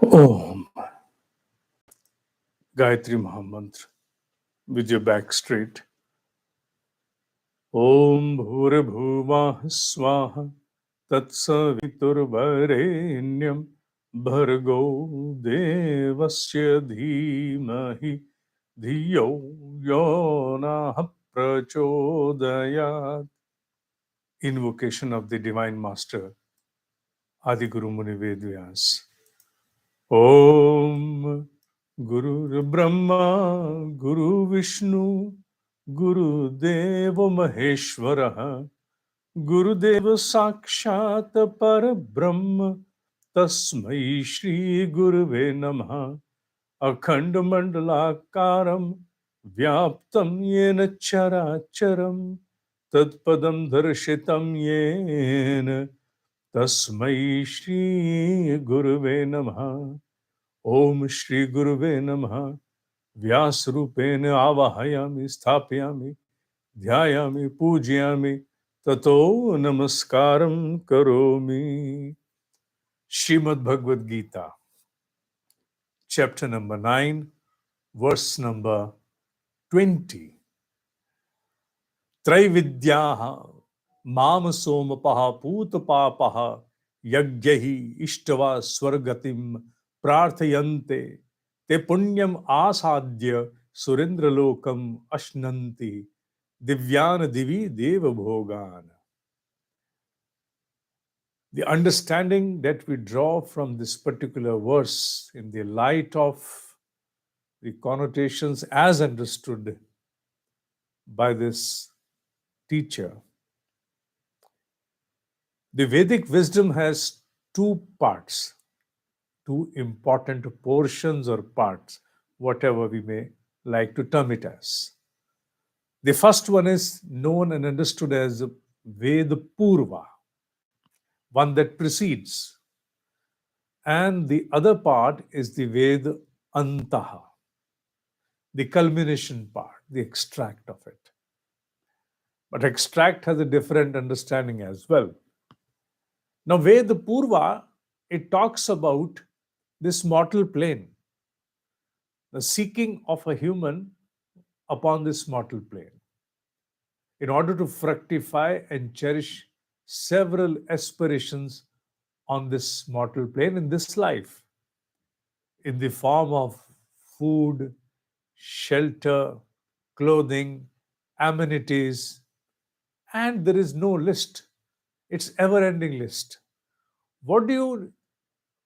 Om Gayatri Mahamantra with your back straight. Om Bhurabhuvah Swaha Tatsaviturvarenyam Bhargo Devasya Dhimahi Dhiyo Yona Prachodayat. Invocation of the Divine Master Adi Guru Muni Vedvyas. Om Guru Brahma Guru Vishnu Guru Deva Maheshwara Guru Deva Sakshat Parabrahma Tasmai Shri Guruve Namaha Akhand Mandalakaram Vyaptam Yena Characharam Tadpadam Darshitam Yena Tasmai Shri Guruve Namaha Om Shri Guruve Namaha Vyas Rupena Avahayami Sthapyami Dhyayami Pujyami Tato Namaskaram Karomi. ShriMed Bhagavad Gita, chapter number 9, verse number 20. Traividyaha Mama Somapaha Putapapaha Yagyahi Ishtava Swargatim Prarthayante Te Punyam Asadya Surendralokam Ashnanti Divyana Divi Deva Bhogan. The understanding that we draw from this particular verse in the light of the connotations as understood by this teacher. The Vedic wisdom has two parts, two important portions or parts, whatever we may like to term it as. The first one is known and understood as Veda Purva, one that precedes. And the other part is the Veda Antaha, the culmination part, the extract of it. But extract has a different understanding as well. Now, Veda Purva, it talks about this mortal plane, the seeking of a human upon this mortal plane, in order to fructify and cherish several aspirations on this mortal plane in this life, in the form of food, shelter, clothing, amenities, and there is no list. It's ever-ending list. What do you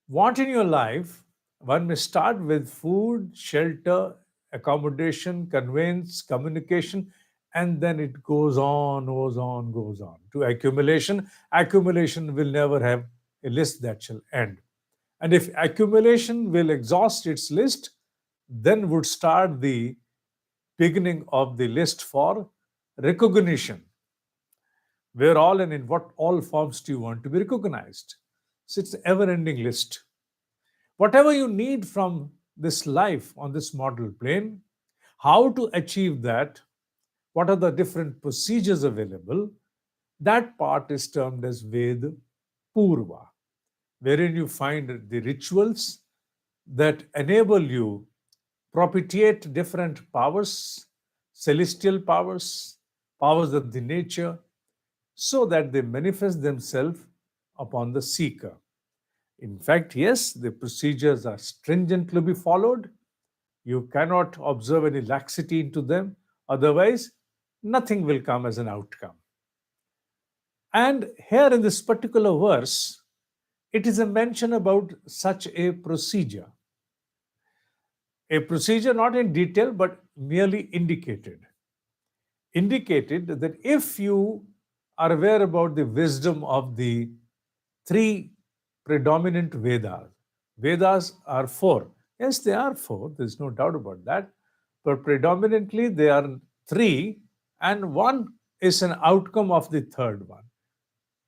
want in your life? One may start with food, shelter, accommodation, conveyance, communication, and then it goes on to accumulation. Accumulation will never have a list that shall end. And if accumulation will exhaust its list, then would start the beginning of the list for recognition. Where all and in what all forms do you want to be recognized? So it's an ever-ending list. Whatever you need from this life on this model plane, how to achieve that, what are the different procedures available, that part is termed as Veda Purva, wherein you find the rituals that enable you propitiate different powers, celestial powers, powers of the nature, so that they manifest themselves upon the seeker. In fact, yes, the procedures are stringently to be followed. You cannot observe any laxity into them, otherwise, nothing will come as an outcome. And here in this particular verse, it is a mention about such a procedure. A procedure not in detail, but merely indicated. Indicated that if you are aware about the wisdom of the three predominant Vedas. Vedas are four. Yes, they are four. There's no doubt about that. But predominantly, they are three, and one is an outcome of the third one.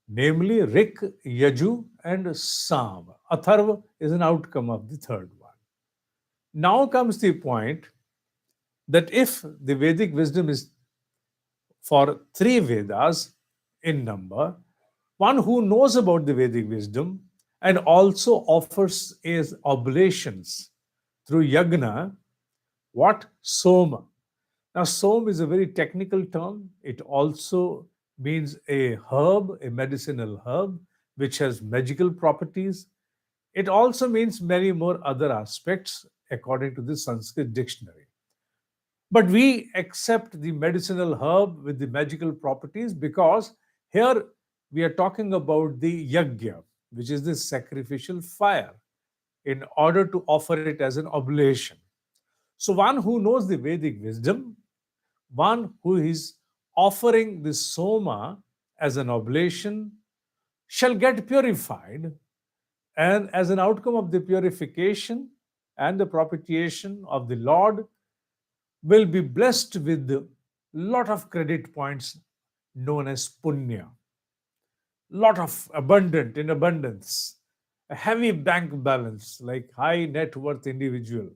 Namely, Rik, Yaju, and Sam. Atharva is an outcome of the third one. Now comes the point that if the Vedic wisdom is for three Vedas in number, one who knows about the Vedic wisdom and also offers as oblations through yagna what? Soma. Now, som is a very technical term. It also means a herb, a medicinal herb, which has magical properties. It also means many more other aspects according to the Sanskrit dictionary. But we accept the medicinal herb with the magical properties because here we are talking about the yagya, which is the sacrificial fire, in order to offer it as an oblation. So, one who knows the Vedic wisdom, one who is offering the soma as an oblation, shall get purified, and as an outcome of the purification and the propitiation of the Lord, will be blessed with a lot of credit points known as punya, lot of abundant in abundance, a heavy bank balance like high net worth individual.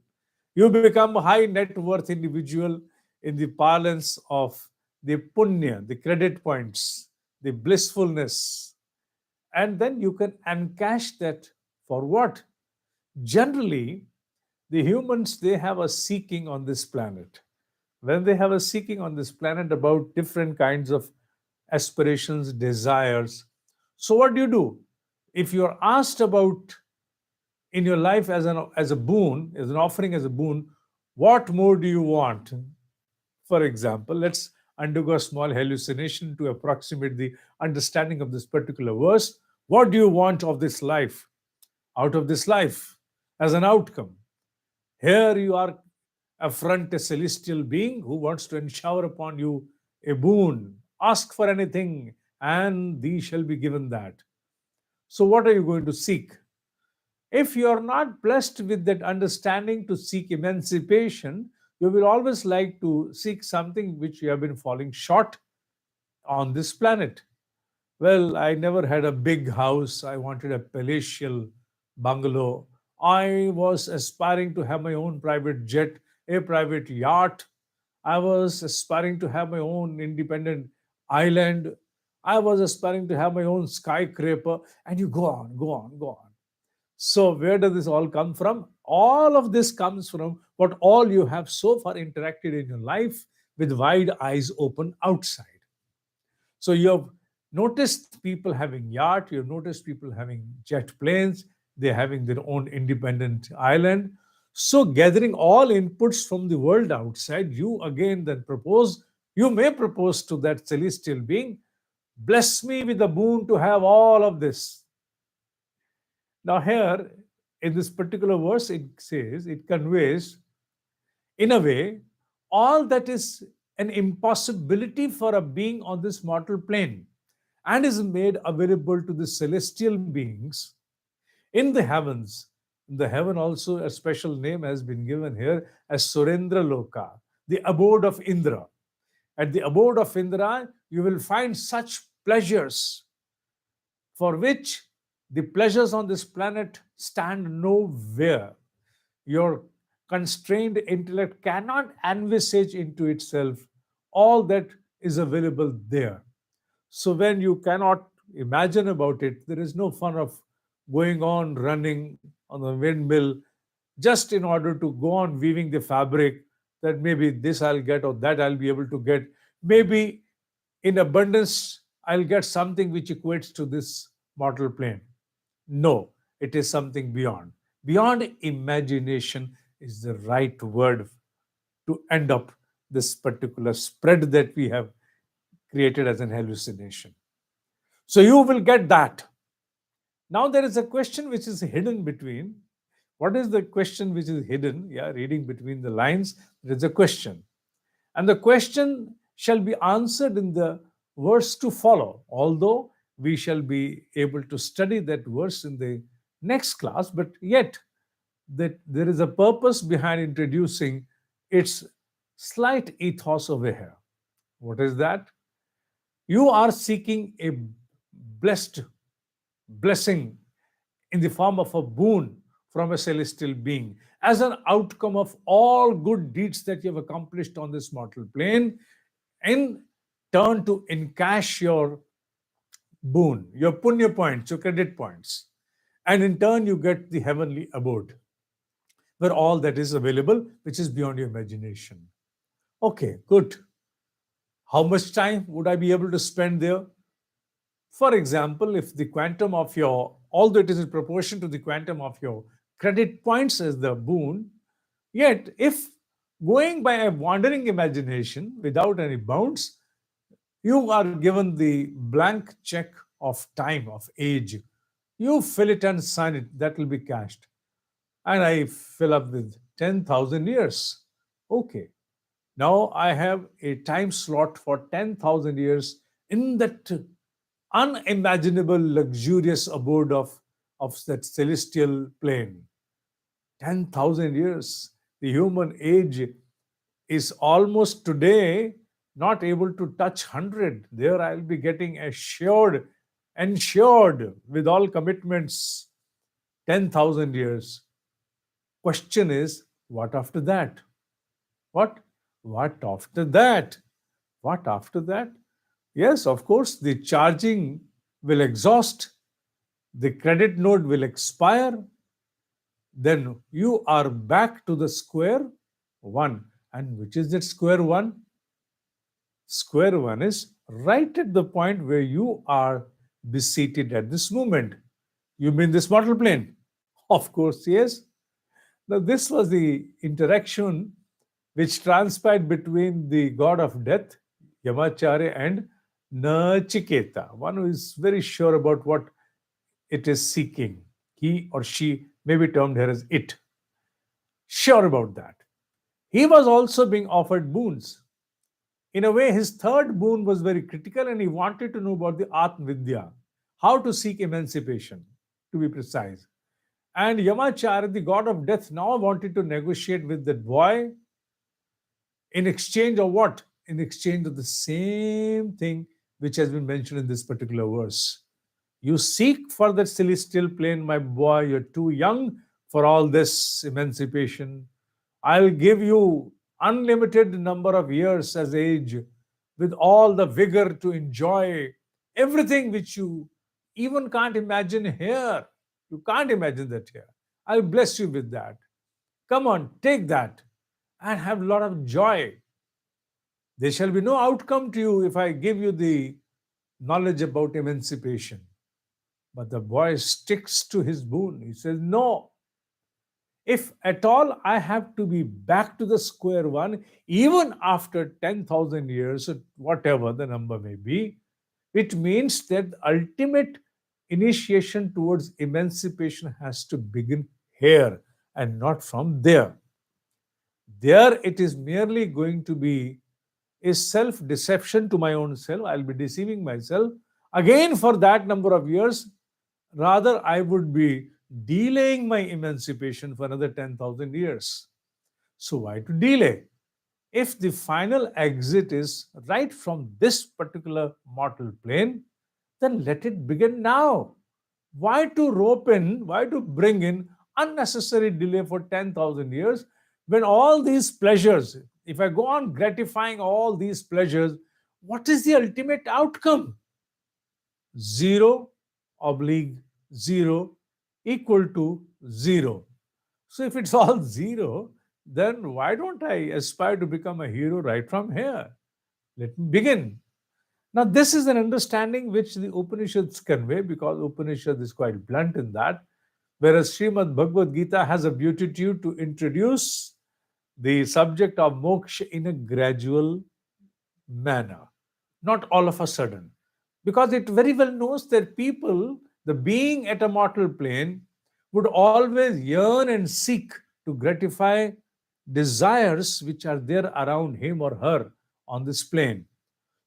You become a high net worth individual in the parlance of the punya, the credit points, the blissfulness, and then you can encash that for what? Generally, the humans, they have a seeking on this planet. When they have a seeking on this planet about different kinds of aspirations, desires, so what do? If you're asked about in your life as a boon, as an offering, as a boon, what more do you want? For example, let's undergo a small hallucination to approximate the understanding of this particular verse. What do you want of this life, out of this life, as an outcome? Here you are affront a celestial being who wants to shower upon you a boon. Ask for anything, and thee shall be given that. So, what are you going to seek? If you are not blessed with that understanding to seek emancipation, you will always like to seek something which you have been falling short on this planet. Well, I never had a big house. I wanted a palatial bungalow. I was aspiring to have my own private jet, a private yacht. I was aspiring to have my own independent island. I was aspiring to have my own skyscraper. And you go on, go on, go on. So, where does this all come from? All of this comes from what all you have so far interacted in your life with wide eyes open outside. So, you have noticed people having yacht, you have noticed people having jet planes, they're having their own independent island. So, gathering all inputs from the world outside, you again then propose, you may propose to that celestial being, bless me with the boon to have all of this. Now, here in this particular verse, it says, it conveys, in a way, all that is an impossibility for a being on this mortal plane and is made available to the celestial beings in the heavens. In the heaven, also, a special name has been given here as Surendra Loka, the abode of Indra. At the abode of Indra, you will find such pleasures for which the pleasures on this planet stand nowhere. Your constrained intellect cannot envisage into itself all that is available there. So, when you cannot imagine about it, there is no fun of going on running on the windmill just in order to go on weaving the fabric that maybe this I'll get or that I'll be able to get. Maybe in abundance, I'll get something which equates to this mortal plane. No, it is something beyond. Beyond imagination is the right word to end up this particular spread that we have created as an hallucination. So you will get that. Now there is a question which is hidden between. What is the question which is hidden? Yeah, reading between the lines, there is a question. And the question shall be answered in the verse to follow, although we shall be able to study that verse in the next class, but yet that there is a purpose behind introducing its slight ethos over here. What is that? You are seeking a blessed blessing in the form of a boon from a celestial being as an outcome of all good deeds that you have accomplished on this mortal plane, in turn to encash your boon, your punya points, your credit points. And in turn, you get the heavenly abode, where all that is available, which is beyond your imagination. Okay, good. How much time would I be able to spend there? For example, if the quantum of your, although it is in proportion to the quantum of your credit points as the boon, yet if going by a wandering imagination without any bounds, you are given the blank check of time, of age. You fill it and sign it, that will be cashed. And I fill up with 10,000 years. Okay. Now I have a time slot for 10,000 years in that unimaginable, luxurious abode of that celestial plane. 10,000 years. The human age is almost today not able to touch 100. There I'll be getting ensured with all commitments, 10,000 years. Question is, what after that? What? What after that? What after that? Yes, of course, the charging will exhaust, the credit note will expire, then you are back to the square one. And which is that square one? Square one is right at the point where you are beseated at this moment. You mean this mortal plane? Of course, yes. Now, this was the interaction which transpired between the god of death, Yamacharya, and Nachiketa, one who is very sure about what it is seeking. He or she may be termed here as it. Sure about that. He was also being offered boons. In a way, his third boon was very critical, and he wanted to know about the Atma-vidya, how to seek emancipation, to be precise. And Yamacharya, the god of death, now wanted to negotiate with that boy in exchange of what? In exchange of the same thing which has been mentioned in this particular verse. You seek for that celestial plane, my boy, you're too young for all this emancipation. I'll give you unlimited number of years as age with all the vigor to enjoy everything which you even can't imagine here. You can't imagine that here. I'll bless you with that. Come on, take that and have a lot of joy. There shall be no outcome to you if I give you the knowledge about emancipation. But the boy sticks to his boon. He says, no, if at all I have to be back to the square one, even after 10,000 years, or whatever the number may be, it means that the ultimate initiation towards emancipation has to begin here and not from there. There, it is merely going to be a self deception to my own self. I'll be deceiving myself again for that number of years. Rather, I would be delaying my emancipation for another 10,000 years. So, why to delay? If the final exit is right from this particular mortal plane, then let it begin now. Why to rope in, why to bring in unnecessary delay for 10,000 years when all these pleasures, if I go on gratifying all these pleasures, what is the ultimate outcome? 0 oblique 0 equal to 0. So if it's all 0, then why don't I aspire to become a hero right from here? Let me begin. Now, this is an understanding which the Upanishads convey because Upanishad is quite blunt in that, whereas ShriMed Bhagavad Gita has a beatitude to introduce the subject of moksha in a gradual manner, not all of a sudden. Because it very well knows that people, the being at a mortal plane, would always yearn and seek to gratify desires which are there around him or her on this plane.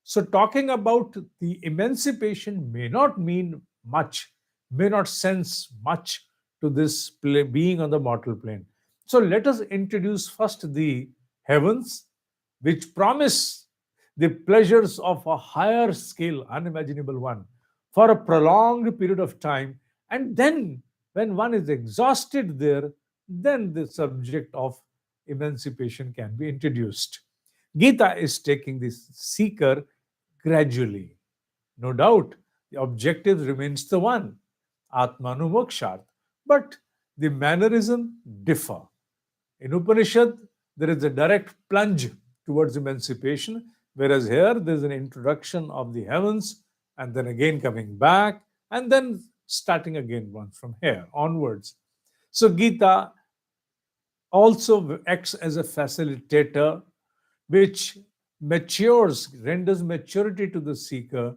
So, talking about the emancipation may not mean much, may not sense much to this being on the mortal plane. So, let us introduce first the heavens, which promise the pleasures of a higher scale, unimaginable one, for a prolonged period of time. And then, when one is exhausted there, then the subject of emancipation can be introduced. Gita is taking this seeker gradually. No doubt, the objective remains the one, Atmanu Mokshat. but the mannerism differ. In Upanishad, there is a direct plunge towards emancipation, whereas here there is an introduction of the heavens and then again coming back and then starting again once from here onwards. So Gita also acts as a facilitator which matures, renders maturity to the seeker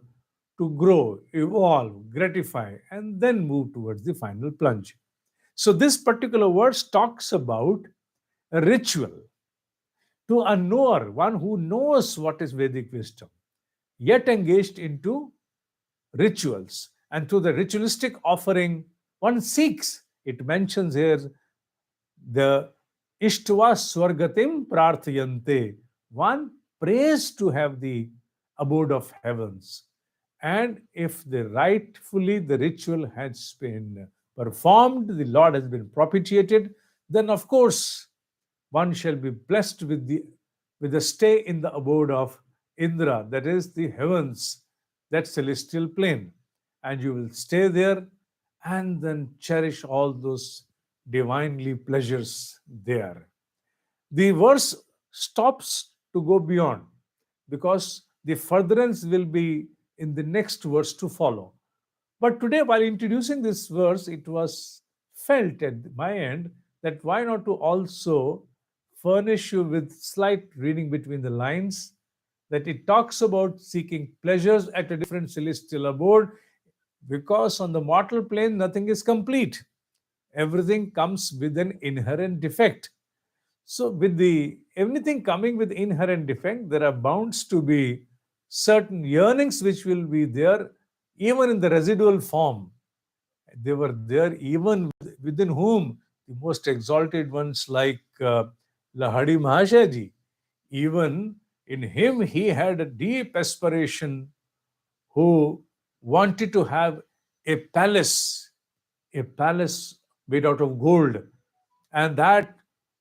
to grow, evolve, gratify, and then move towards the final plunge. So this particular verse talks about a ritual to a knower, one who knows what is Vedic wisdom, yet engaged into rituals. And through the ritualistic offering, one seeks. It mentions here the Ishtva Swargatim Prarthayante. One prays to have the abode of heavens. And if rightfully the ritual has been performed, the Lord has been propitiated, then of course one shall be blessed with a stay in the abode of Indra, that is the heavens, that celestial plane. And you will stay there and then cherish all those divinely pleasures there. The verse stops to go beyond because the furtherance will be in the next verse to follow. But today, while introducing this verse, it was felt at my end that why not to also furnish you with slight reading between the lines, that it talks about seeking pleasures at a different celestial abode, because on the mortal plane nothing is complete. Everything comes with an inherent defect. So, with the everything coming with inherent defect, there are bounds to be certain yearnings which will be there even in the residual form. They were there even within whom the most exalted ones like Lahadi Mahashaji, even in him he had a deep aspiration, who wanted to have a palace made out of gold, and that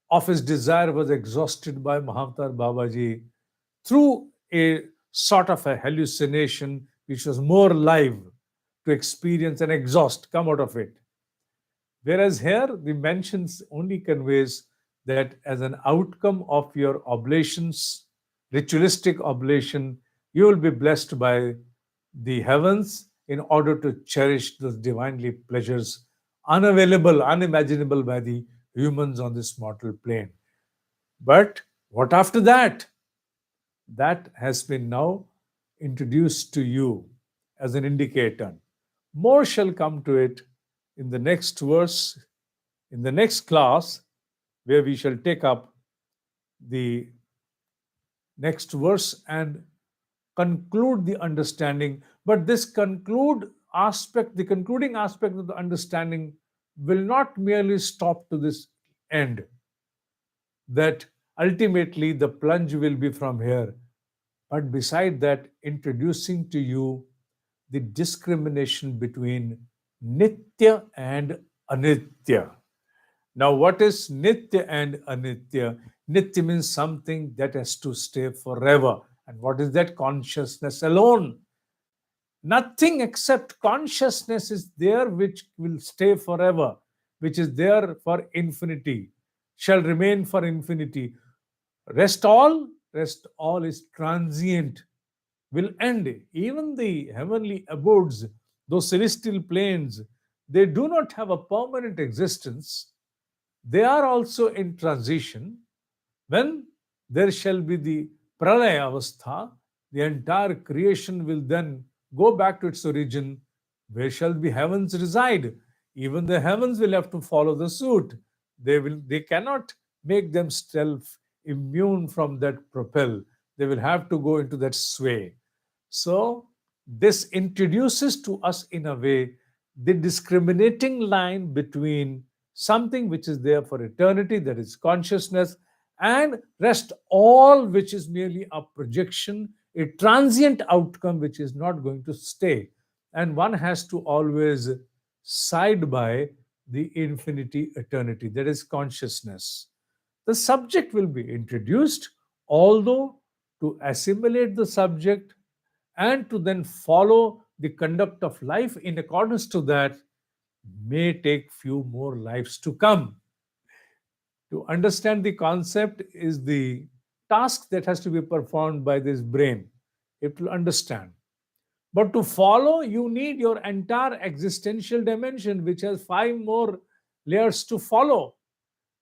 of his desire was exhausted by Mahavtar Babaji through a sort of a hallucination which was more live to experience and exhaust, come out of it. Whereas here the mentions only conveys that as an outcome of your oblations, ritualistic oblation, you will be blessed by the heavens in order to cherish those divinely pleasures unavailable, unimaginable by the humans on this mortal plane. But what after that? That has been now introduced to you as an indicator. More shall come to it in the next verse, in the next class, where we shall take up the next verse and conclude the understanding. But this the concluding aspect of the understanding will not merely stop to this end, that ultimately the plunge will be from here, but beside that, introducing to you the discrimination between Nitya and Anitya. Now, what is Nitya and Anitya? Nitya means something that has to stay forever. And what is that? Consciousness alone. Nothing except consciousness is there which will stay forever, which is there for infinity, shall remain for infinity. Rest all is transient, will end. Even the heavenly abodes, those celestial planes, they do not have a permanent existence. They are also in transition. When there shall be the pralaya avastha, the entire creation will then go back to its origin. Where shall the heavens reside? Even the heavens will have to follow the suit. They cannot make themselves immune from that propel. They will have to go into that sway. So this introduces to us in a way the discriminating line between something which is there for eternity, that is consciousness, and rest all which is merely a projection, a transient outcome which is not going to stay. And one has to always side by the infinity eternity, that is consciousness. The subject will be introduced, although to assimilate the subject and to then follow the conduct of life in accordance to that, may take few more lives to come. To understand the concept is the task that has to be performed by this brain. It will understand. But to follow, you need your entire existential dimension, which has five more layers to follow.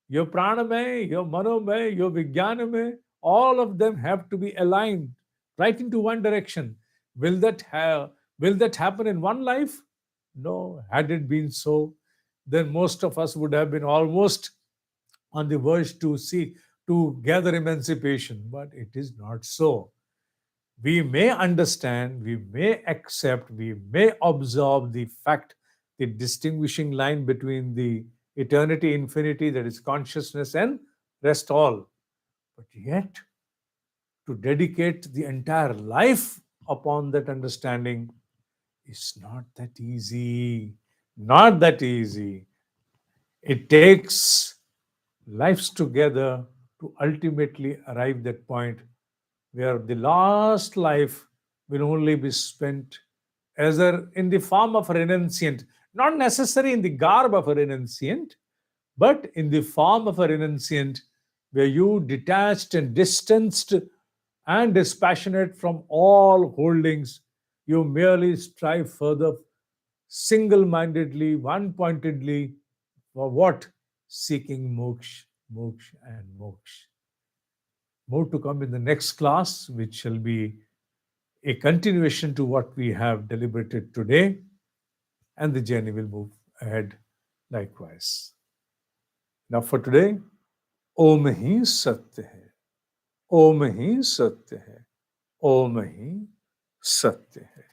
Your pranamay, your manomay, your vijnanamay, all of them have to be aligned right into one direction. Will that have will that happen in one life? No. Had it been so, then most of us would have been almost on the verge to see to gather emancipation. But it is not so. We may understand, we may accept, we may observe the fact, the distinguishing line between the eternity, infinity, that is consciousness, and rest all. But yet, to dedicate the entire life upon that understanding is not that easy. Not that easy. It takes lives together to ultimately arrive that point where the last life will only be spent as in the form of a renunciant, not necessarily in the garb of a renunciant, but in the form of a renunciant, where you detached and distanced and dispassionate from all holdings, you merely strive further single mindedly, one pointedly, for what? Seeking moksha, moksha, and moksha. More to come in the next class, which shall be a continuation to what we have deliberated today, and the journey will move ahead likewise. Now, for today, Om Hi Satya Hai, Om Hi Satya Hai, Om Hi Satya Hai.